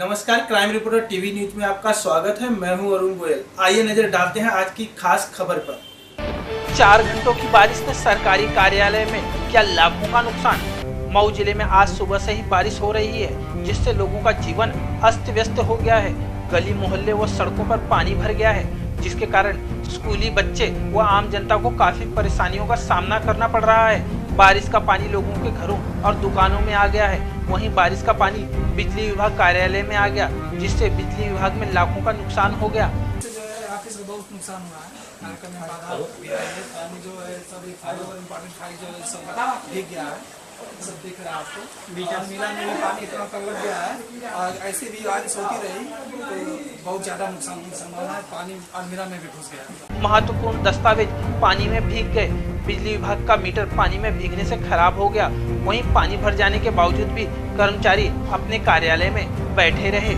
नमस्कार, crime reporter TV news में आपका स्वागत है। मैं हूं अरुण गोयल। आइए नजर डालते हैं आज की खास खबर पर। 4 घंटों की बारिश ने सरकारी कार्यालय में किया लाखों का नुकसान। मऊ जिले में आज सुबह से ही बारिश हो रही है, जिससे लोगों का जीवन अस्त व्यस्त हो गया है। गली मोहल्ले व सड़कों पर पानी भर गया है, जिसके कारण स्कूली बच्चे व आम जनता को काफी परेशानियों का सामना करना पड़ रहा है। बारिश का पानी लोगों के घरों और दुकानों में आ गया है। वहीं बारिश का पानी बिजली विभाग कार्यालय में आ गया, जिससे बिजली विभाग में लाखों का नुकसान हो गया। जो है ऑफिस में बहुत नुकसान हुआ है। कार्यक्रम में बाधा भी आई है। पानी जो है सब फाइल और इम्पोर्टेंट फाइल जो है सब भीग गया है। सब दिख रहा है आपको। बीच मिला में भी पानी इतना तक लग गया है और ऐसे भी बारिश होती रही तो बहुत ज़्यादा नुकसान की संभावना है। पानी अलमीरा में भी घुस गया। महत्वपूर्ण दस्तावेज पानी में भीग गए। बिजली विभाग का मीटर पानी में भीगने से खराब हो गया। वहीं पानी भर जाने के बावजूद भी कर्मचारी अपने कार्यालय में बैठे रहे।